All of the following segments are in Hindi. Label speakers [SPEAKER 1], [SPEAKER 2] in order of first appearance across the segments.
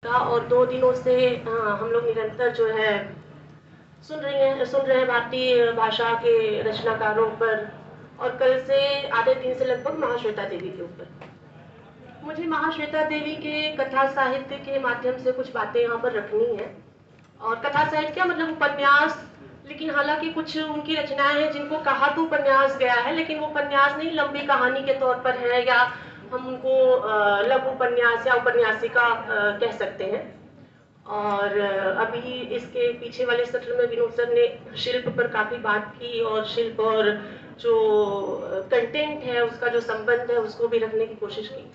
[SPEAKER 1] और 2 दिनों से हम लोग निरंतर जो है सुन रहे हैं भारतीय भाषा के रचनाकारों पर, और कल से आधे दिन से लगभग महाश्वेता देवी के ऊपर। मुझे महाश्वेता देवी के कथा साहित्य के माध्यम से कुछ बातें यहाँ पर रखनी है। और कथा साहित्य क्या मतलब उपन्यास, लेकिन हालांकि कुछ उनकी रचनाएं हैं जिनको कहा तो उपन्यास गया है, लेकिन वो उपन्यास नहीं, लंबी कहानी के तौर पर है, या हम उनको लघु उपन्यास या उपन्यासिका कह सकते हैं। और अभी इसके पीछे वाले सत्र में विनोद सर ने शिल्प पर काफी बात की, और शिल्प और जो कंटेंट है उसका जो संबंध है उसको भी रखने की कोशिश की।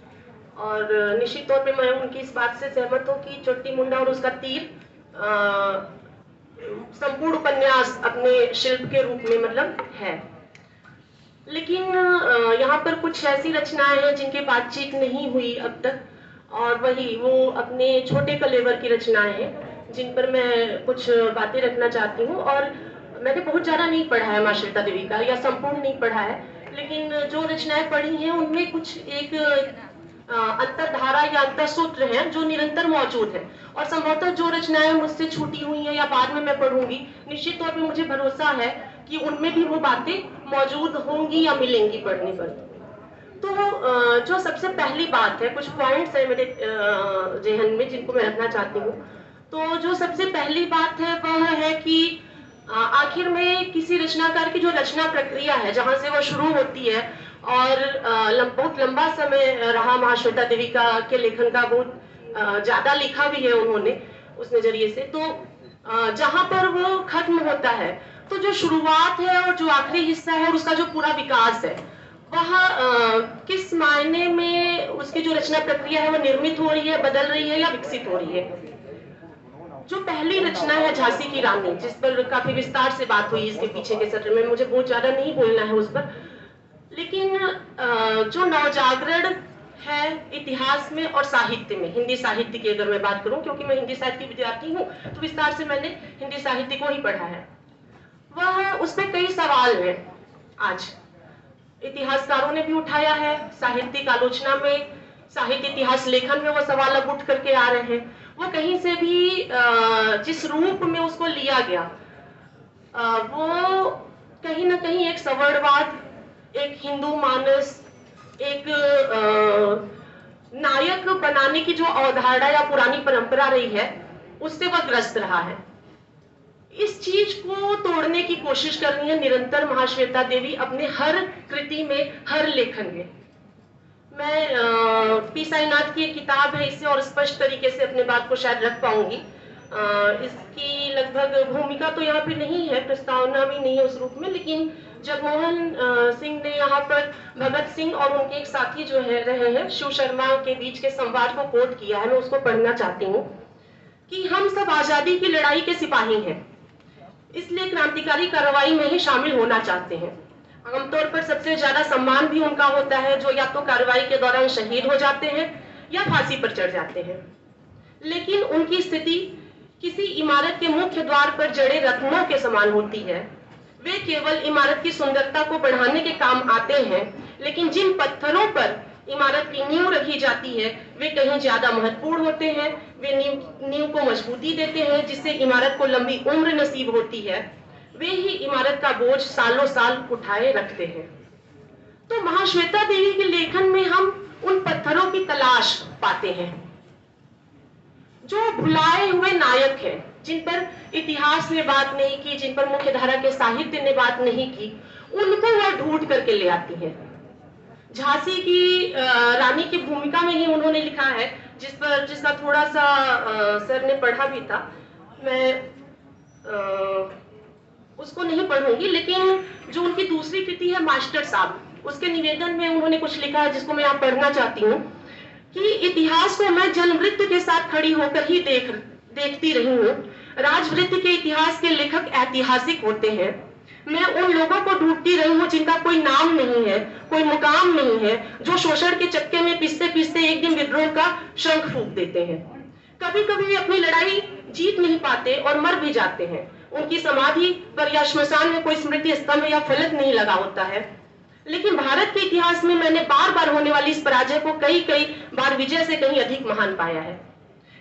[SPEAKER 1] और निश्चित तौर पे मैं उनकी इस बात से सहमत हूँ कि चोटी मुंडा और उसका तीर संपूर्ण उपन्यास अपने शिल्प के रूप में मतलब है। लेकिन यहाँ पर कुछ ऐसी रचनाएं हैं जिनकी बातचीत नहीं हुई अब तक, और वही वो अपने छोटे कलेवर की रचनाएं हैं जिन पर मैं कुछ बातें रखना चाहती हूँ। और मैंने बहुत ज्यादा नहीं पढ़ा है महाश्वेता देवी का, या संपूर्ण नहीं पढ़ा है, लेकिन जो रचनाएं पढ़ी हैं उनमें कुछ एक अंतरधारा या अंतरसूत्र हैं जो निरंतर मौजूद है। और संभवतः जो रचनाएं मुझसे छूटी हुई हैं या बाद में मैं पढ़ूंगी, निश्चित तौर पे मुझे भरोसा है कि उनमें भी वो बातें मौजूद होंगी या मिलेंगी पढ़ने पर। तो जो सबसे पहली बात है, कुछ पॉइंट्स है मेरे जहन में जिनको मैं रखना चाहती हूँ। तो जो सबसे पहली बात है वह है कि आखिर में किसी रचनाकार की जो रचना प्रक्रिया है, जहां से वो शुरू होती है, और बहुत लंबा समय रहा महाश्वेता देवी का के लेखन का, बहुत ज्यादा लिखा भी है उन्होंने उस नजरिए से। तो जहां पर वो खत्म होता है, तो जो शुरुआत है और जो आखिरी हिस्सा है और उसका जो पूरा विकास है, वह किस मायने में उसकी जो रचना प्रक्रिया है वो निर्मित हो रही है, बदल रही है या विकसित हो रही है। जो पहली रचना है झांसी की रानी, जिस पर काफी विस्तार से बात हुई इसके पीछे के सत्र में, मुझे बहुत ज्यादा नहीं बोलना है उस पर, लेकिन जो नवजागरण है इतिहास में और साहित्य में, हिंदी साहित्य की अगर मैं बात करूं, क्योंकि मैं हिंदी साहित्य की विद्यार्थी हूं तो विस्तार से मैंने हिंदी साहित्य को ही पढ़ा है, वह उसमें कई सवाल हैं। आज इतिहासकारों ने भी उठाया है, साहित्यिक आलोचना में, साहित्य इतिहास लेखन में वो सवाल अब उठ करके आ रहे हैं। वो कहीं से भी जिस रूप में उसको लिया गया, वो कहीं ना कहीं एक सवर्णवाद, एक हिंदू मानस, एक नायक बनाने की जो अवधारणा या पुरानी परंपरा रही है, उससे वह ग्रस्त रहा है। इस चीज को तोड़ने की कोशिश कर रही है निरंतर महाश्वेता देवी अपने हर कृति में, हर लेखन में। मैं पी साईनाथ की एक किताब है, इससे और स्पष्ट तरीके से अपने बात को शायद रख पाऊंगी। इसकी लगभग भूमिका तो यहाँ पे नहीं है, प्रस्तावना भी नहीं है उस रूप में, लेकिन जगमोहन सिंह ने यहाँ पर भगत सिंह और उनके एक साथी जो है रहे हैं शिव शर्मा के बीच के संवाद को कोट किया है। मैं उसको पढ़ना चाहती हूँ कि हम सब आजादी की लड़ाई के सिपाही हैं, इसलिए क्रांतिकारी कार्रवाई में ही शामिल होना चाहते हैं। आमतौर पर सबसे ज्यादा सम्मान भी उनका होता है जो या तो कार्रवाई के दौरान शहीद हो जाते हैं या फांसी पर चढ़ जाते हैं। लेकिन उनकी स्थिति किसी इमारत के मुख्य द्वार पर जड़े रत्नों के समान होती है। वे केवल इमारत की सुंदरता को बढ़ाने के काम आते हैं, लेकिन जिन पत्थरों पर इमारत की नींव रखी जाती है वे कहीं ज्यादा महत्वपूर्ण होते हैं। वे नींव को मजबूती देते हैं, जिससे इमारत को लंबी उम्र नसीब होती है। वे ही इमारत का बोझ सालों साल उठाए रखते हैं। तो महाश्वेता देवी के लेखन में हम उन पत्थरों की तलाश पाते हैं जो भुलाए हुए नायक हैं, जिन पर इतिहास ने बात नहीं की, जिन पर मुख्य धारा के साहित्य ने बात नहीं की, उनको वह ढूंढ करके ले आती है। झांसी की रानी की भूमिका में ही उन्होंने लिखा है, जिसका थोड़ा सा सर ने पढ़ा भी था। मैं उसको नहीं पढ़ूंगी, लेकिन जो उनकी दूसरी कृति है मास्टर साहब, उसके निवेदन में उन्होंने कुछ लिखा है जिसको मैं यहाँ पढ़ना चाहती हूँ कि इतिहास को मैं जनवृत्त के साथ खड़ी होकर ही देखती रही हूँ। राजवृत्त के इतिहास के लेखक ऐतिहासिक होते हैं। मैं उन लोगों को ढूंढती रही हूँ जिनका कोई नाम नहीं है, कोई मुकाम नहीं है, जो शोषण के चक्के में पिसते पिसते एक दिन विद्रोह का शंख फूंक देते हैं। कभी कभी अपनी लड़ाई जीत नहीं पाते और मर भी जाते हैं। उनकी समाधि पर या श्मशान में कोई स्मृति स्तंभ या फलक नहीं लगा होता है। लेकिन भारत के इतिहास में मैंने बार बार होने वाली इस पराजय को कई बार विजय से कहीं अधिक महान पाया है।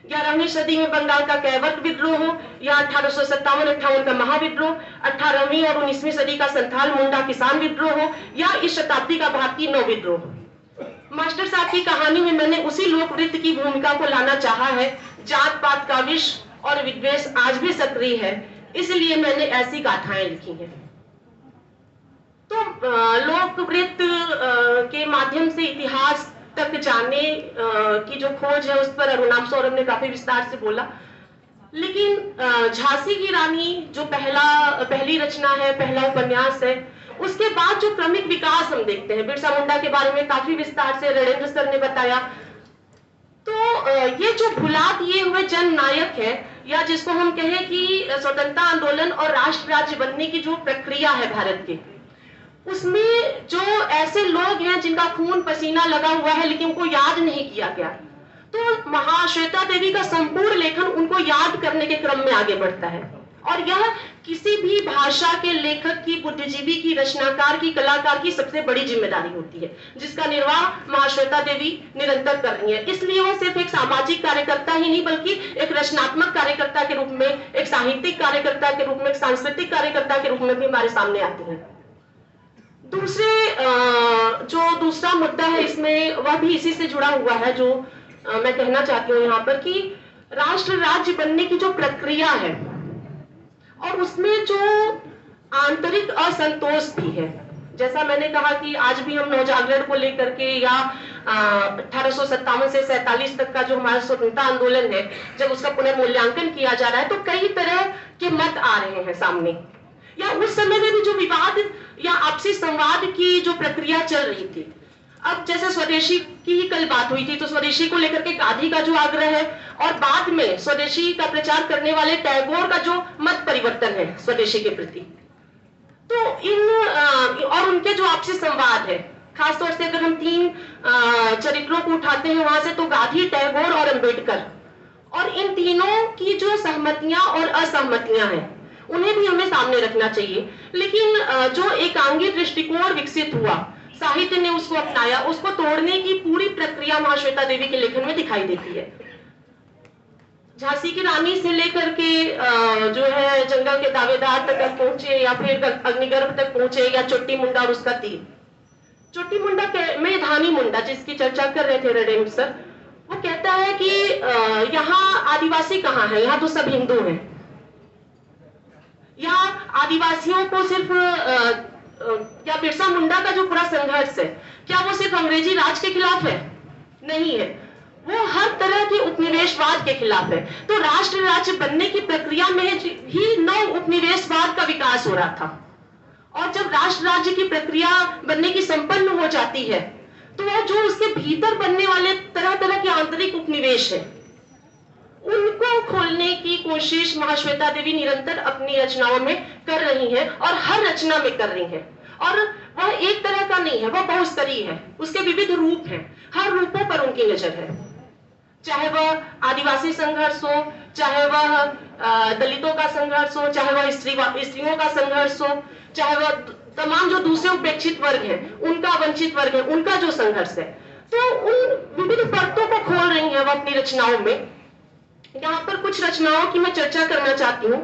[SPEAKER 1] 11वीं सदी में बंगाल का कैवर्त विद्रोह हो, या 1857-58 का महाविद्रोह, 18वीं और 19वीं सदी का संथाल मुंडा किसान विद्रोह हो, या इस शताब्दी का भारतीय नौ विद्रोह। मास्टर साहब की कहानी में मैंने उसी लोक नृत्य की भूमिका को लाना चाहा है। जात पात का विष और विद्वेष आज भी सक्रिय है, इसलिए मैंने ऐसी गाथाएं लिखी हैं। तो लोक नृत्य के माध्यम से इतिहास तक जाने की जो खोज है, उस पर अरुणाम सौरभ ने काफी विस्तार से बोला। लेकिन झांसी की रानी जो पहली रचना है, पहला उपन्यास है, उसके बाद जो क्रमिक विकास हम देखते हैं, बिरसा मुंडा के बारे में काफी विस्तार से रणेंद्र सर ने बताया। तो ये जो भुला दिए हुए जन नायक है, या जिसको हम कहें कि स्वतंत्रता आंदोलन और राष्ट्र राज्य बनने की जो प्रक्रिया है भारत की, उसमें जो ऐसे लोग हैं जिनका खून पसीना लगा हुआ है लेकिन उनको याद नहीं किया गया, तो महाश्वेता देवी का संपूर्ण लेखन उनको याद करने के क्रम में आगे बढ़ता है। और यह किसी भी भाषा के लेखक की, बुद्धिजीवी की, रचनाकार की, कलाकार की सबसे बड़ी जिम्मेदारी होती है, जिसका निर्वाह महाश्वेता देवी निरंतर कर रही है। इसलिए वह सिर्फ एक सामाजिक कार्यकर्ता ही नहीं, बल्कि एक रचनात्मक कार्यकर्ता के रूप में, एक साहित्यिक कार्यकर्ता के रूप में, एक सांस्कृतिक कार्यकर्ता के रूप में भी हमारे सामने आती है। जो दूसरा मुद्दा है इसमें, वह भी इसी से जुड़ा हुआ है, जो मैं कहना चाहती हूँ यहाँ पर, कि राष्ट्र राज्य बनने की जो प्रक्रिया है और उसमें जो आंतरिक असंतोष भी है। जैसा मैंने कहा कि आज भी हम नवजागरण को लेकर के, या 1857 से 47 तक का जो हमारा स्वतंत्रता आंदोलन है, जब उसका पुनर्मूल्यांकन किया जा रहा है, तो कई तरह के मत आ रहे हैं सामने। या उस समय में भी जो विवाद या आपसी संवाद की जो प्रक्रिया चल रही थी, अब जैसे स्वदेशी की ही कल बात हुई थी, तो स्वदेशी को लेकर के गांधी का जो आग्रह है, और बाद में स्वदेशी का प्रचार करने वाले टैगोर का जो मत परिवर्तन है स्वदेशी के प्रति, तो और उनके जो आपसी संवाद है, खासतौर से अगर हम 3 चरित्रों को उठाते हैं वहां से, तो गांधी, टैगोर और अंबेडकर, और इन तीनों की जो सहमतियां और असहमतियां हैं, उन्हें भी हमें सामने रखना चाहिए। लेकिन जो एकांगी दृष्टिकोण विकसित हुआ, साहित्य ने उसको अपनाया, उसको तोड़ने की पूरी प्रक्रिया महाश्वेता देवी के लेखन में दिखाई देती है। झांसी की रानी से लेकर के जो है जंगल के दावेदार तक पहुंचे, या फिर अग्निगर्भ तक पहुंचे, या चोटी मुंडा और उसका तीर। चोटी मुंडा में धानी मुंडा, जिसकी चर्चा कर रहे थे रणेंद्र सर, वो कहता है कि यहाँ आदिवासी कहाँ है, यहाँ तो सब हिंदू हैं। या आदिवासियों को सिर्फ क्या बिरसा मुंडा का जो पूरा संघर्ष है, क्या वो सिर्फ अंग्रेजी राज के खिलाफ है? नहीं है, वो हर तरह के उपनिवेशवाद के खिलाफ है। तो राष्ट्र राज्य बनने की प्रक्रिया में ही नव उपनिवेशवाद का विकास हो रहा था, और जब राष्ट्र राज्य की प्रक्रिया बनने की संपन्न हो जाती है, तो वह जो उसके भीतर बनने वाले तरह तरह के आंतरिक उपनिवेश है, उनको खोलने की कोशिश महाश्वेता देवी निरंतर अपनी रचनाओं में कर रही है, और हर रचना में कर रही है। और वह एक तरह का नहीं है, वह बहुस्तरीय है, उसके विविध रूप हैं, हर रूपों पर उनकी नजर है। चाहे वह आदिवासी संघर्ष हो, चाहे वह दलितों का संघर्ष हो, चाहे वह स्त्रियों का संघर्ष हो, चाहे वह तमाम जो दूसरे उपेक्षित वर्ग है, उनका, वंचित वर्ग है, उनका जो संघर्ष है, तो उन विविध परतों को खोल रही है वह अपनी रचनाओं में। यहाँ पर कुछ रचनाओं की मैं चर्चा करना चाहती हूँ।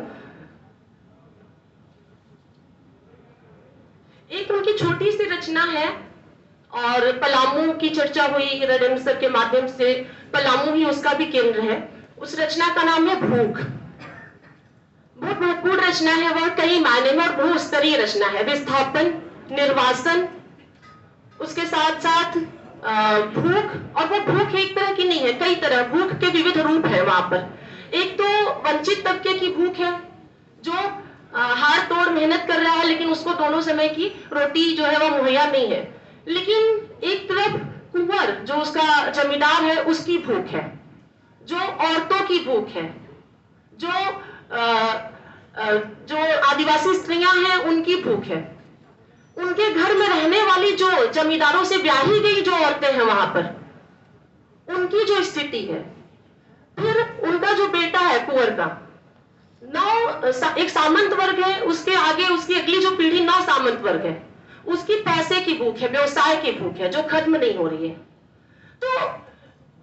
[SPEAKER 1] एक उनकी छोटी सी रचना है, और पलामू की चर्चा हुई रणेंद्र सर के माध्यम से, पलामू ही उसका भी केंद्र है। उस रचना का नाम है भूख। बहुत महत्वपूर्ण रचना है वह, कई मायने में, और बहुस्तरीय रचना है। विस्थापन, निर्वासन, उसके साथ साथ भूख, और वो भूख एक तरह की नहीं है, कई तरह भूख के विविध रूप है वहां पर। एक तो वंचित तबके की भूख है, जो हाड़ तोड़ मेहनत कर रहा है, लेकिन उसको दोनों समय की रोटी जो है वो मुहैया नहीं है। लेकिन एक तरफ कुंवर, जो उसका जमींदार है, उसकी भूख है, जो औरतों की भूख है, जो आदिवासी स्त्रियां हैं उनकी भूख है, उनके घर में रहने वाली जो जमींदारों से ब्याही गई जो औरतें हैं वहां पर, उनकी जो स्थिति है, फिर उनका जो बेटा है कुंवर का, एक सामंत वर्ग है, उसके आगे उसकी अगली जो पीढ़ी 9 सामंत वर्ग है, उसकी पैसे की भूख है, व्यवसाय की भूख है, जो खत्म नहीं हो रही है। तो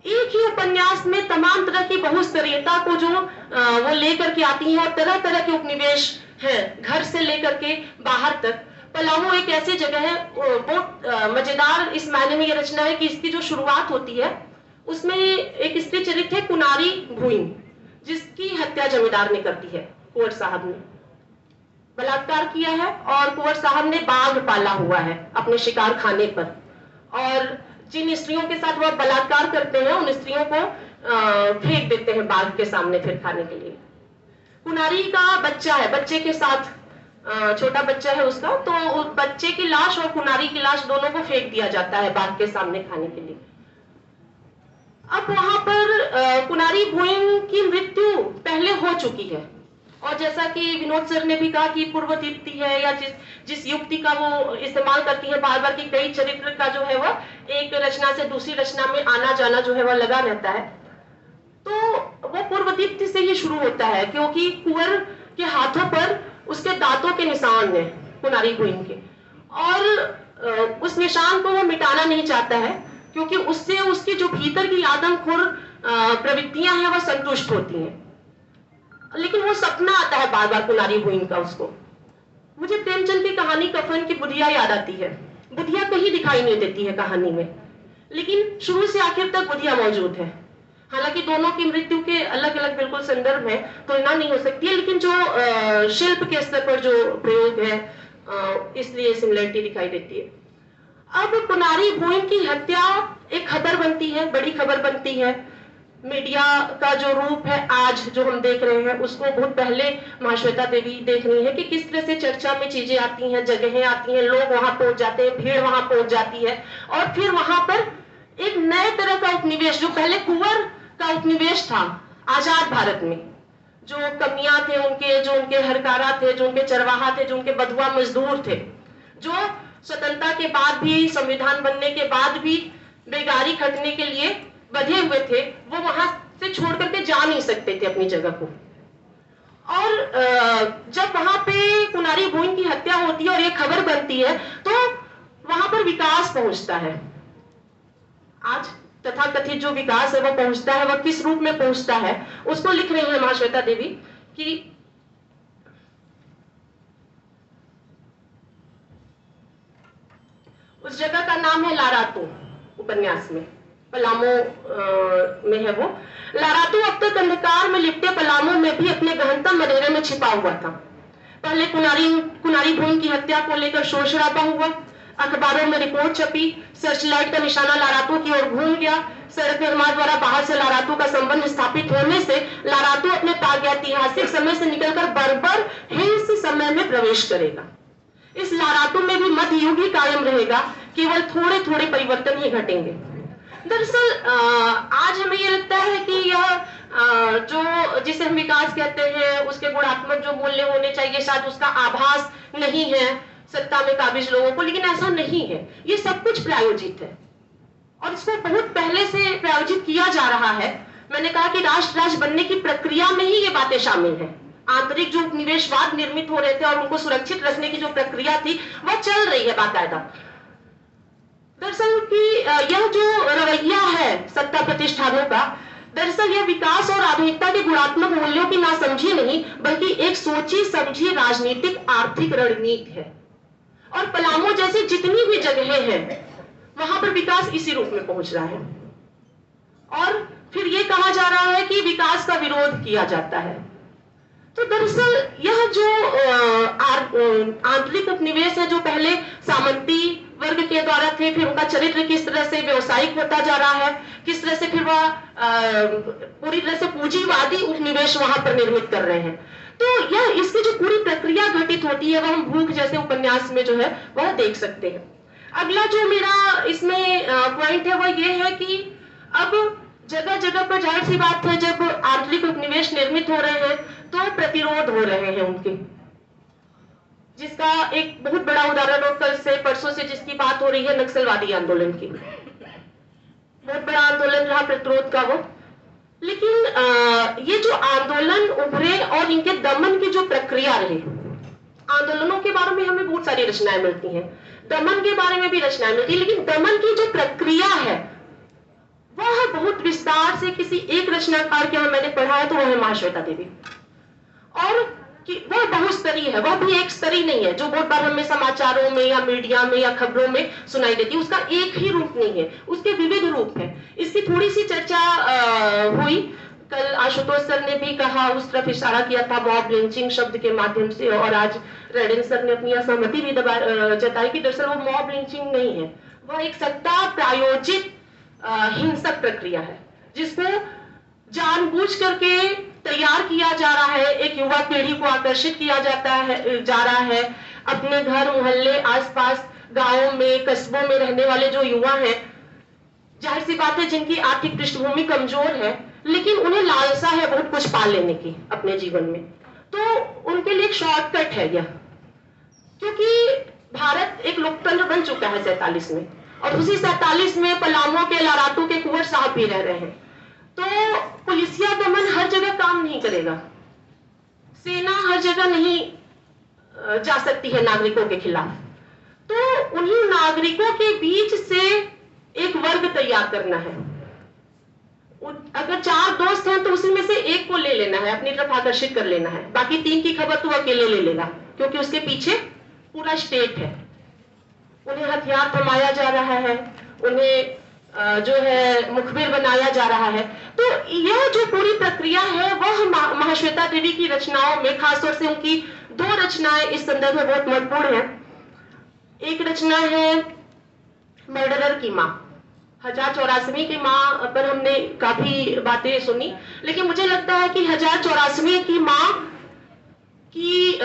[SPEAKER 1] एक ही उपन्यास में तमाम तरह की बहुस्तरीयता को जो वो लेकर के आती है, और तरह तरह के उपनिवेश हैं, घर से लेकर के बाहर तक। पलामू एक ऐसी जगह है, बहुत मजेदार इस मायने में ये रचना है कि इसकी जो शुरुआत होती है उसमें एक स्त्री चरित्र है कुनारी भुइन, जिसकी हत्या जमींदार ने कर दी है। कुंवर साहब ने बलात्कार किया है और कुंवर साहब ने बाघ पाला हुआ है अपने शिकार खाने पर, और जिन स्त्रियों के साथ वह बलात्कार करते हैं उन स्त्रियों को फेंक देते हैं बाघ के सामने फिर खाने के लिए। कुनारी का बच्चा है, बच्चे के साथ छोटा बच्चा है उसका, तो बच्चे की लाश और कुनारी की लाश दोनों को फेंक दिया जाता है बाघ के सामने खाने के लिए। अब वहां पर कुनारी भुइन की मृत्यु पहले हो चुकी है, और जैसा कि विनोद सर ने भी कहा कि पूर्व दीप्ति है, या जिस युक्ति का वो इस्तेमाल करती है बार बार, कि कई चरित्र का जो है वह एक रचना से दूसरी रचना में आना जाना जो है वह लगा रहता है, तो वो पूर्व दीप्ति से ही शुरू होता है, क्योंकि कुंवर के हाथों पर उसके दांतों के निशान है कुनारी भुइन के, और उस निशान को वो मिटाना नहीं चाहता है, क्योंकि उससे उसकी जो भीतर की आदमखोर प्रवृत्तियां हैं वह संतुष्ट होती हैं। लेकिन वो सपना आता है बार बार कुनारी भुइन का उसको। मुझे प्रेमचंद की कहानी कफन की बुधिया याद आती है। बुधिया कहीं दिखाई नहीं देती है कहानी में, लेकिन शुरू से आखिर तक बुधिया मौजूद है। हालांकि दोनों की मृत्यु के अलग अलग बिल्कुल संदर्भ है, तुलना नहीं हो सकती है, लेकिन जो शिल्प के स्तर पर जो प्रयोग है इसलिए सिमिलरिटी दिखाई देती है। अब कुनारी भुइन की हत्या एक खबर बनती है, बड़ी खबर बनती है। मीडिया का जो रूप है आज जो हम देख रहे हैं, उसको बहुत पहले महाश्वेता देवी देख रही है कि किस तरह से चर्चा में चीजें आती हैं, जगहें आती हैं, लोग वहां पहुंच जाते हैं, भीड़ वहां पहुंच जाती है, और फिर वहां पर एक नए तरह का उपनिवेश, जो पहले कुंवर का उपनिवेश था आजाद भारत में, जो कमियां थे उनके, जो उनके हरकारा थे, जो उनके चरवाहा थे, जो उनके बधुआ मजदूर थे, जो स्वतंत्रता के बाद भी, संविधान बनने के बाद भी बेगारी खटने के लिए बधे हुए थे, वो वहां से छोड़ करके जा नहीं सकते थे अपनी जगह को। और जब वहां पे कुनारी भुइन की हत्या होती है और ये खबर बनती है, तो वहां पर विकास पहुंचता है। आज तथाकथित जो विकास है वह पहुंचता है, वह किस रूप में पहुंचता है उसको लिख रही है महाश्वेता देवी कि उस जगह का नाम है लारातू, उपन्यास में पलामू में है वो। लारातू अब तक अंधकार में लिपटे पलामू में भी अपने गहनतम अंधेरे में छिपा हुआ था। पहले कुनारी भुइन की हत्या को लेकर शोर शराबा हुआ, अखबारों में रिपोर्ट छपी, सर्चलाइट का निशाना लारातू की ओर घूम गया। सड़क निर्माण द्वारा बाहर से लारातू का संबंध स्थापित होने से लारातू अपने प्रागैतिहासिक समय से निकलकर बर्बर हिंस समय में प्रवेश करेगा। इस लारातू में भी मध्य युग ही कायम रहेगा, केवल थोड़े थोड़े परिवर्तन ही घटेंगे। दरअसल आज हमें ये लगता है कि यह जो जिसे हम विकास कहते हैं, उसके गुणात्मक जो मूल्य होने चाहिए, शायद उसका आभास नहीं है सत्ता में काबिज लोगों को, लेकिन ऐसा नहीं है। ये सब कुछ प्रायोजित है और इसको बहुत पहले से प्रायोजित किया जा रहा है। मैंने कहा कि राष्ट्र राज्य बनने की प्रक्रिया में ही ये बातें शामिल हैं। आंतरिक जो उपनिवेशवाद निर्मित हो रहे थे और उनको सुरक्षित रखने की जो प्रक्रिया थी वह चल रही है बाकायदा। दरअसल कि यह जो रवैया है सत्ता प्रतिष्ठानों का, दरअसल यह विकास और आधुनिकता के गुणात्मक मूल्यों की नासमझी नहीं, बल्कि एक सोची समझी राजनीतिक आर्थिक रणनीति है। और पलामू जैसी जितनी भी जगहें हैं वहां पर विकास इसी रूप में पहुंच रहा है। और फिर यह कहा जा रहा है कि विकास का विरोध किया जाता है। तो दरअसल यह जो आंतरिक उपनिवेश है, जो पहले सामंती वर्ग के द्वारा थे, फिर उनका चरित्र किस तरह से व्यवसायिक होता जा रहा है, किस तरह से फिर वह पूरी तरह से पूंजीवादी उपनिवेश वहां पर निर्मित कर रहे हैं। तो यह इसकी जो पूरी प्रक्रिया घटित होती है वह हम भूख जैसे उपन्यास में जो है वह देख सकते हैं। अगला जो मेरा इसमें पॉइंट है वह यह है कि अब जगह जगह पर जाहिर सी बात है, जब आंतरिक उपनिवेश निर्मित हो रहे हैं तो प्रतिरोध हो रहे हैं उनके, जिसका एक बहुत बड़ा उदाहरण और कल से परसों से जिसकी बात हो रही है नक्सलवादी आंदोलन की। बहुत बड़ा आंदोलन रहा प्रतिरोध का वो। लेकिन ये जो आंदोलन उभरे और इनके दमन की जो प्रक्रिया रही, आंदोलनों के बारे में हमें बहुत सारी रचनाएं मिलती हैं, दमन के बारे में भी रचनाएं मिलती है, लेकिन दमन की जो प्रक्रिया है वह बहुत विस्तार से किसी एक रचनाकार के यहाँ मैंने पढ़ा है, तो वह है महाश्वेता देवी। और कि वह बहुस्तरीय है, वह भी एक स्तरीय नहीं है जो बहुत बार हमें समाचारों में या मीडिया में या खबरों में सुनाई देती है। उसका एक ही रूप नहीं है, उसके विविध रूप है। इसकी थोड़ी सी चर्चा हुई कल, आशुतोष सर ने भी कहा, उस तरफ इशारा किया था मॉब लिंचिंग शब्द के माध्यम से, और आज रेडन सर ने अपनी असहमति भी जताई कि दरअसल वो मॉब लिंचिंग नहीं है, वह एक सत्ता प्रायोजित हिंसक प्रक्रिया है जिसको जानबूझ करके तैयार किया जा रहा है। एक युवा पीढ़ी को आकर्षित किया जा रहा है। अपने घर मोहल्ले आसपास गांवों में कस्बों में रहने वाले जो युवा हैं, जाहिर सी बात है जिनकी आर्थिक पृष्ठभूमि कमजोर है, लेकिन उन्हें लालसा है बहुत कुछ पा लेने की अपने जीवन में, तो उनके लिए एक शॉर्टकट है यह। क्योंकि भारत एक लोकतंत्र बन चुका है 47 में, और उसी 47 में पलामू के लाराटू के कुंवर साहब भी रह रहे हैं। तो पुलिसिया दमन हर जगह काम नहीं करेगा, सेना हर जगह नहीं जा सकती है नागरिकों के खिलाफ। तो उन्हीं नागरिकों के बीच से एक वर्ग तैयार करना है। अगर 4 दोस्त हैं तो उसमें से एक को ले लेना है, अपनी तरफ आकर्षित कर लेना है, बाकी 3 की खबर तो अकेले ले लेगा, क्योंकि उसके पीछे पूरा स्टेट है। उन्हें हथियार थमाया जा रहा है, उन्हें जो है मुखबिर बनाया जा रहा है। तो यह जो पूरी प्रक्रिया है वह महाश्वेता देवी की रचनाओं में, खासतौर से उनकी 2 रचनाएं इस संदर्भ में बहुत महत्वपूर्ण है। एक रचना है मर्डरर की माँ, 1084वीं की माँ पर हमने काफी बातें सुनी, लेकिन मुझे लगता है कि 1084वीं की माँ की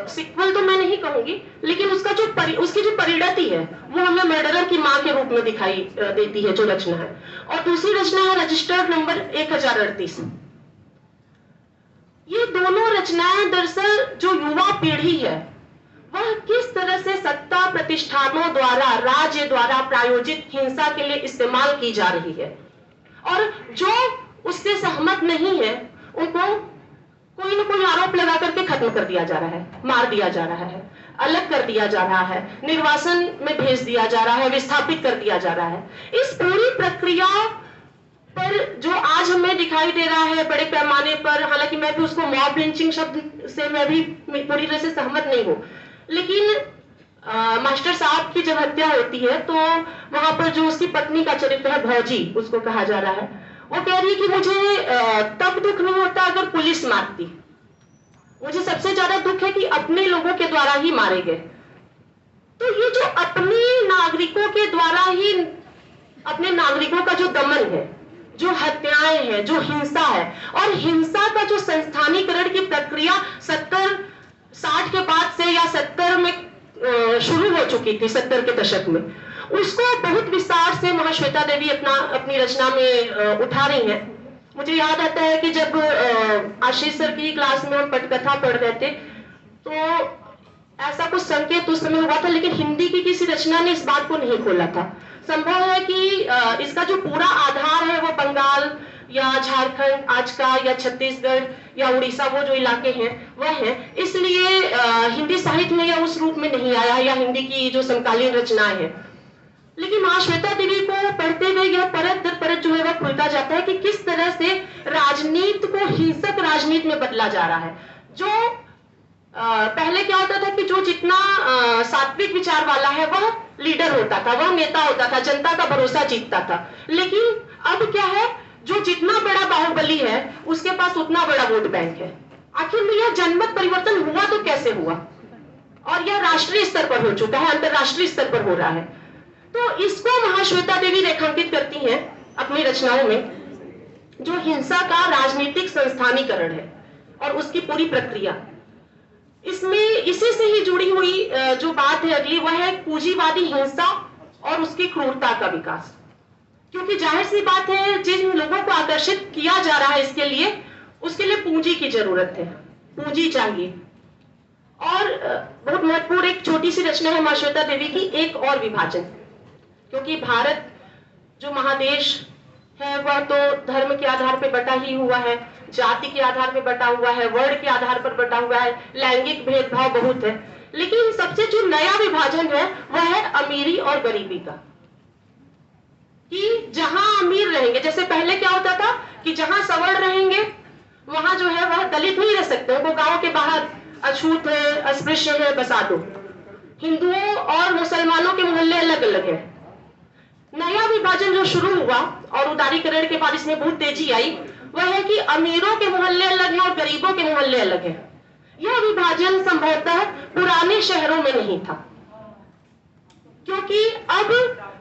[SPEAKER 1] सिक्वल तो मैं नहीं कहूंगी, लेकिन उसका जो उसकी जो परिणति है वो हमें मर्डरर की माँ के रूप में दिखाई देती है जो रचना है। और दूसरी रचना है रजिस्टर्ड नंबर 1038। ये दोनों रचनाएं दरअसल जो युवा पीढ़ी है वह किस तरह से सत्ता प्रतिष्ठानों द्वारा, राज्य द्वारा प्रायोजित हिंसा के लिए इस्तेमाल की जा रही है, और जो उससे सहमत नहीं है उनको कोई न कोई आरोप लगा करके खत्म कर दिया जा रहा है, मार दिया जा रहा है, अलग कर दिया जा रहा है, निर्वासन में भेज दिया जा रहा है, विस्थापित कर दिया जा रहा है। इस पूरी प्रक्रिया पर जो आज हमें दिखाई दे रहा है बड़े पैमाने पर, हालांकि मैं भी उसको मॉब लिंचिंग शब्द से मैं भी पूरी तरह से सहमत नहीं हूं, लेकिन मास्टर साहब की जब हत्या होती है तो वहां पर जो उसकी पत्नी का चरित्र है भौजी उसको कहा जा रहा है, वो कह रही है कि मुझे तब दुख नहीं होता अगर पुलिस मारती, मुझे सबसे ज्यादा दुख है कि अपने लोगों के द्वारा ही मारे गए। तो ये जो अपने नागरिकों के द्वारा ही, अपने नागरिकों का जो दमन है, जो हत्याएं हैं, जो हिंसा है, और हिंसा का जो संस्थानीकरण की प्रक्रिया 70-60 के बाद से या 70 में शुरू हो चुकी थी, 70 के दशक में, उसको बहुत विस्तार से महाश्वेता देवी अपनी रचना में उठा रही हैं। मुझे याद आता है कि जब आशीष सर की क्लास में हम पटकथा पढ़ रहे थे तो ऐसा कुछ संकेत उस समय हुआ था, लेकिन हिंदी की किसी रचना ने इस बात को नहीं खोला था। संभव है कि इसका जो पूरा आधार है वो बंगाल या झारखंड आज का, या छत्तीसगढ़ या उड़ीसा, वो जो इलाके हैं वह है, इसलिए हिंदी साहित्य में यह उस रूप में नहीं आया, या हिंदी की जो समकालीन रचनाएं हैं। लेकिन महाश्वेता देवी को पढ़ते हुए यह परत दर परत जो है वह खुलता जाता है कि किस तरह से राजनीति को हिंसक राजनीति में बदला जा रहा है। जो पहले क्या होता था कि जो जितना सात्विक विचार वाला है वह लीडर होता था, वह नेता होता था, जनता का भरोसा जीतता था। लेकिन अब क्या है, जो जितना बड़ा बाहुबली है उसके पास उतना बड़ा वोट बैंक है। आखिर में यह जनमत परिवर्तन हुआ तो कैसे हुआ, और यह राष्ट्रीय स्तर पर हो चुका है, अंतरराष्ट्रीय स्तर पर हो रहा है। तो इसको महाश्वेता देवी रेखांकित करती हैं अपनी रचनाओं में, जो हिंसा का राजनीतिक संस्थानीकरण है और उसकी पूरी प्रक्रिया। इसमें इसी से ही जुड़ी हुई जो बात है अगली, वह है पूंजीवादी हिंसा और उसकी क्रूरता का विकास। क्योंकि जाहिर सी बात है, जिन लोगों को आकर्षित किया जा रहा है इसके लिए, उसके लिए पूंजी की जरूरत है, पूंजी चाहिए। और बहुत महत्वपूर्ण एक छोटी सी रचना है महाश्वेता देवी की, एक और विभाजन। क्योंकि भारत जो महादेश है वह तो धर्म के आधार पर बटा ही हुआ है, जाति के आधार पर बटा हुआ है, वर्ण के आधार पर बटा हुआ है, लैंगिक भेदभाव बहुत है। लेकिन सबसे जो नया विभाजन है वह है अमीरी और गरीबी का। कि जहां अमीर रहेंगे, जैसे पहले क्या होता था कि जहां सवर्ण रहेंगे वहां जो है वह दलित नहीं रह सकते, उनको गांव के बाहर अछूत है, अस्पृश्य है, बसा दो। हिंदुओं और मुसलमानों के मोहल्ले अलग अलग है। नया विभाजन जो शुरू हुआ और उदारीकरण के बाद इसमें बहुत तेजी आई, वह है कि अमीरों के मोहल्ले अलग हैं और गरीबों के मोहल्ले अलग हैं। यह विभाजन संभवतः पुराने शहरों में नहीं था, क्योंकि अब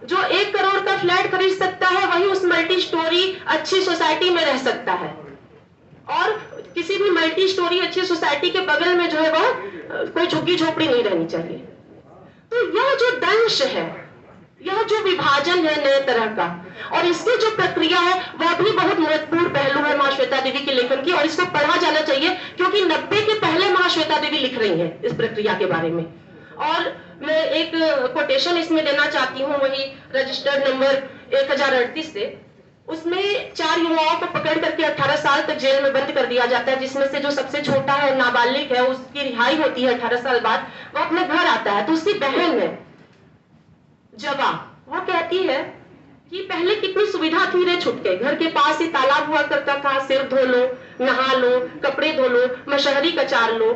[SPEAKER 1] जो 1 करोड़ का फ्लैट खरीद सकता है वही उस मल्टी स्टोरी अच्छी सोसाइटी में रह सकता है, और किसी भी मल्टी स्टोरी अच्छी सोसाइटी के बगल में जो है वह कोई झुग्गी झोपड़ी नहीं रहनी चाहिए। तो यह जो दंश है, यह जो विभाजन है नए तरह का, और इसकी जो प्रक्रिया है वह भी बहुत महत्वपूर्ण पहलू है महाश्वेता देवी के लेखन की, और इसको पढ़ा जाना चाहिए क्योंकि 90 के पहले महाश्वेता देवी लिख रही हैं इस प्रक्रिया के बारे में। और मैं एक कोटेशन इसमें देना चाहती हूँ, वही रजिस्टर्ड नंबर 1038 से। उसमें 4 युवाओं को पकड़ करके 18 साल तक जेल में बंद कर दिया जाता है, जिसमें से जो सबसे छोटा है नाबालिग है, उसकी रिहाई होती है 18 साल बाद, वो अपने घर आता है। तो उसकी बहन है जवा, वो कहती है कि पहले कितनी सुविधा थी रे छुटके, घर के पास ही तालाब हुआ करता था, सिर धो लो, नहा लो, कपड़े धो लो, मशहरी कचार लो।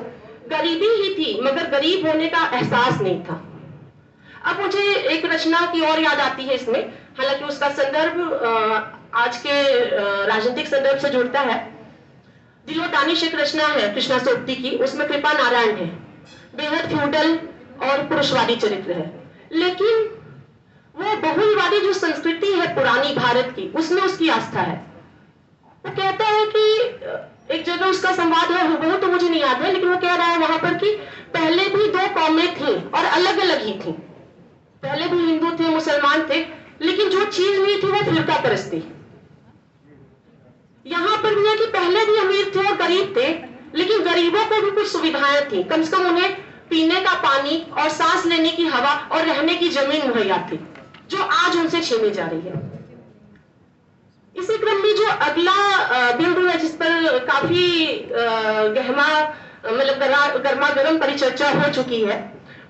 [SPEAKER 1] गरीबी ही थी मगर गरीब होने का एहसास नहीं था। अब मुझे एक रचना की और याद आती है इसमें, हालांकि उसका संदर्भ आज के राजनीतिक संदर्भ से जुड़ता है। दिलो दानिश एक रचना है कृष्णा सोपती की, उसमें कृपा नारायण है, बेहद फ्यूडल और पुरुषवादी चरित्र है, लेकिन वो बहुलवादी जो संस्कृति है पुरानी भारत की, उसमें उसकी आस्था है। वो कहता है कि एक जगह उसका संवाद है, वो तो मुझे नहीं याद है, लेकिन वो कह रहा है वहां पर कि पहले भी 2 कौमें थी और अलग अलग ही थी। पहले भी हिंदू थे, मुसलमान थे, लेकिन जो चीज नहीं थी वो फिरका परस्ती। यहां पर भी है कि पहले भी अमीर थे और गरीब थे, लेकिन गरीबों को भी कुछ सुविधाएं थी, कम से कम उन्हें पीने का पानी और सांस लेने की हवा और रहने की जमीन मुहैया थी, जो आज उनसे छीनी जा रही है। इसी क्रम में जो अगला बिंदु है जिस पर काफी गहमा मतलब गर्मा गर्म परिचर्चा हो चुकी है,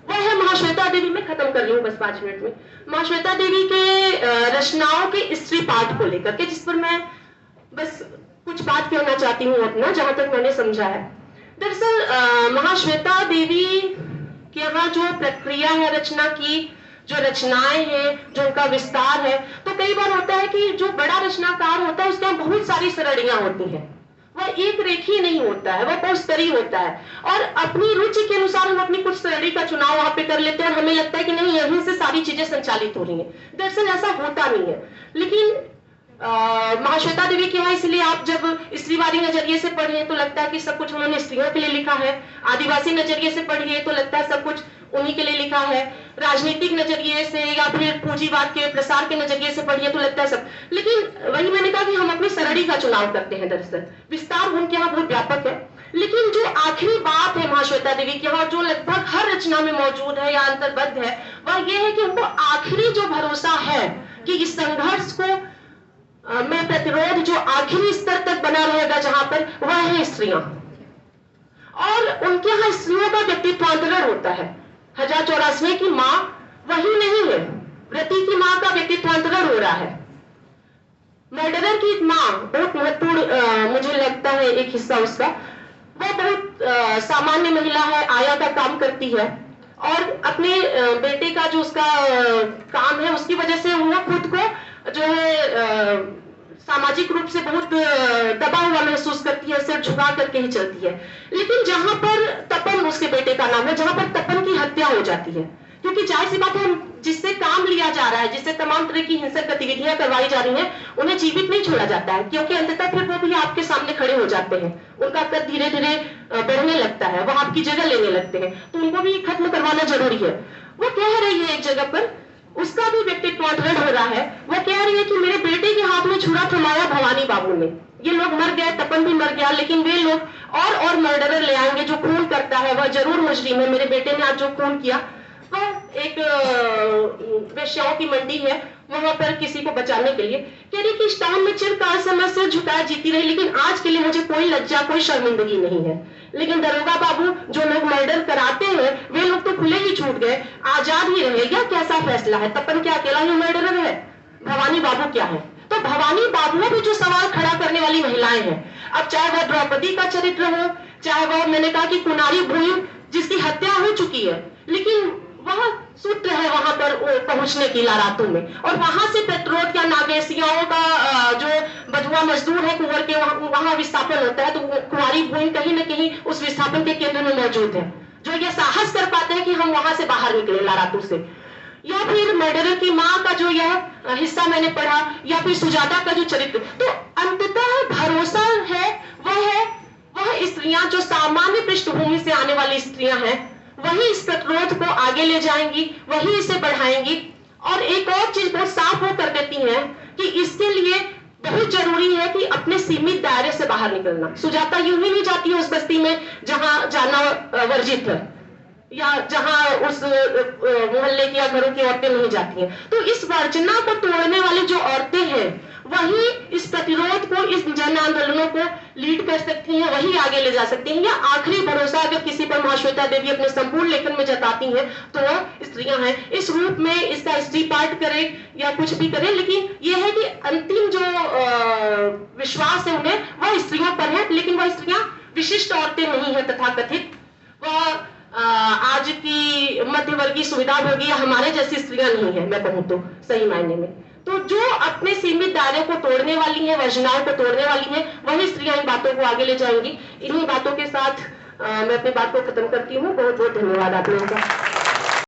[SPEAKER 1] वह है महाश्वेता देवी। में खत्म कर रही हूँ बस 5 मिनट में। महाश्वेता देवी के रचनाओं के स्त्री पाठ को लेकर के, जिस पर मैं बस कुछ बात कहना चाहती हूँ अपना, जहां तक मैंने समझा है। दरअसल महाश्वेता देवी के यहाँ जो प्रक्रिया है रचना की, जो रचनाएं हैं, जो उनका विस्तार है, तो कई बार होता है कि जो बड़ा रचनाकार होता है उसके यहाँ बहुत सारी सरणियां होती हैं, वह एक रेखीय नहीं होता है, वह बहुस्तरीय होता है, और अपनी रुचि के अनुसार हम अपनी कुछ सरणी का चुनाव वहां पे कर लेते हैं और हमें लगता है कि नहीं यहीं से सारी चीजें संचालित हो रही हैं। दरअसल ऐसा होता नहीं है। लेकिन महाश्वेता देवी के यहाँ इसलिए आप जब स्त्रीवादी नजरिए से पढ़िए तो लगता है कि सब कुछ उन्होंने स्त्रियों के लिए लिखा है, आदिवासी नजरिए से पढ़िए तो लगता है सब कुछ उन्हीं के लिए लिखा है, राजनीतिक नजरिए से या फिर पूंजीवाद के प्रसार के नजरिए से पढ़िए तो लगता है सब। लेकिन वही मैंने कहा कि हम अपनी सरणी का चुनाव करते हैं। दरअसल विस्तार उनके यहाँ बहुत व्यापक है, लेकिन जो आखिरी बात है महाश्वेता देवी के यहाँ, जो लगभग हर रचना में मौजूद है या अंतर्बद्ध है, वह यह है कि उनको आखिरी जो भरोसा है कि इस संघर्ष को में प्रतिरोध जो आखिरी स्तर तक बना रहेगा जहां पर, वह है स्त्रियां। और उनके यहाँ स्त्रियों का व्यक्तित्वांतरण होता है। 1084 की मां वही नहीं है, रति की मां का व्यक्तित्वांतरण हो रहा है। मर्डरर की मां बहुत महत्वपूर्ण मुझे लगता है एक हिस्सा उसका, वह बहुत सामान्य महिला है, आया का काम करती है, और अपने बेटे का जो उसका काम है उसकी वजह से वो खुद को जो है सामाजिक रूप से बहुत दबा हुआ महसूस करती है, सिर झुका करके ही चलती है। लेकिन जहां पर तपन उसके बेटे का नाम है, जहां पर तपन की हत्या हो जाती है, क्योंकि जाहिर सी बात है जिससे काम लिया जा रहा है, जिससे तमाम तरह की हिंसक गतिविधियां करवाई जा रही हैं, उन्हें जीवित नहीं छोड़ा जाता है, क्योंकि अंततः फिर वो भी आपके सामने खड़े हो जाते हैं, उनका कद धीरे धीरे बढ़ने लगता है, वो आपकी जगह लेने लगते हैं, तो उनको भी खत्म करवाना जरूरी है। वो कह रही है एक जगह पर, उसका भी व्यक्तित्वांतरण हो रहा है, वो कह रही है कि मेरे बेटे के हाथ में छुरा थमाया भवानी बाबू ने, ये लोग मर गए, तपन भी मर गया, लेकिन वे लोग और मर्डरर ले आएंगे, जो खून करता है वह जरूर मुजरिम है। मेरे बेटे ने आज जो खून किया वह एक वेश्याओं की मंडी है, वहां पर किसी को बचाने के लिए कह रही कि इस टाउन में चिरकाल समय से झुकाए जीती रही, लेकिन आज के लिए मुझे कोई लज्जा, कोई शर्मिंदगी नहीं है। लेकिन दरोगा बाबू जो लोग मर्डर कराते हैं वे लोग तो खुले ही छूट गए, आजाद ही रहे, यह कैसा फैसला है? तपन क्या अकेला ही मर्डरर है? भवानी बाबू क्या है। तो भवानी बाबू भी जो सवाल खड़ा करने वाली महिलाएं हैं, अब चाहे वह द्रौपदी का चरित्र हो, चाहे वह मैंने कहा कि कुनारी भूमि जिसकी हत्या हो चुकी है, लेकिन वह सूत्र है वहां पर पहुंचने की लारातों में, और वहां से प्रतिरोध या नागेसियाओं का जो बधुआ मजदूर है कुंवर के वहां विस्थापन होता है। तो कुंवारी भूमि कहीं ना कहीं उस विस्थापन के केंद्र में मौजूद है, जो यह साहस कर पाते हैं कि हम वहां से बाहर निकले लारातू से। या फिर मर्डरर की मां का जो यह हिस्सा मैंने पढ़ा, या फिर सुजाता का जो चरित्र। तो अंततः भरोसा है वह स्त्रियां जो सामान्य पृष्ठभूमि से आने वाली स्त्रियां हैं, वही इस प्रतिरोध को आगे ले जाएंगी, वही इसे बढ़ाएंगी। और एक और चीज बहुत साफ वो कर देती हैं कि इसके लिए बहुत जरूरी है कि अपने सीमित दायरे से बाहर निकलना। सुजाता यूं ही नहीं जाती है उस बस्ती में जहां जाना वर्जित है, या जहां उस मोहल्ले की या घरों की औरतें नहीं जाती हैं। तो इस वर्जना को तोड़ने वाली जो औरतें हैं, वही इस प्रतिरोध को, इस जन आंदोलनों को लीड कर सकती हैं, वही आगे ले जा सकती हैं। या आखिरी भरोसा अगर किसी पर महाश्वेता देवी अपने संपूर्ण लेखन में जताती हैं तो वह स्त्रियां हैं। इस रूप में इसका हिस्ट्री पार्ट करे या कुछ भी करे, लेकिन यह है कि अंतिम जो विश्वास है उन्हें, वह स्त्रियों पर है। लेकिन वह स्त्रियां विशिष्ट औरतें नहीं है तथाकथित, वह आज की मध्यवर्गीय सुविधा भोगी या हमारे जैसी स्त्रियां नहीं है, मैं कहूं तो सही मायने में। तो जो अपने सीमित दायरे को तोड़ने वाली है, वर्जनाओं को तोड़ने वाली है, वही स्त्रियां इन बातों को आगे ले जाएंगी। इन्हीं बातों के साथ मैं अपनी बात को खत्म करती हूँ। बहुत बहुत धन्यवाद आप लोगों का।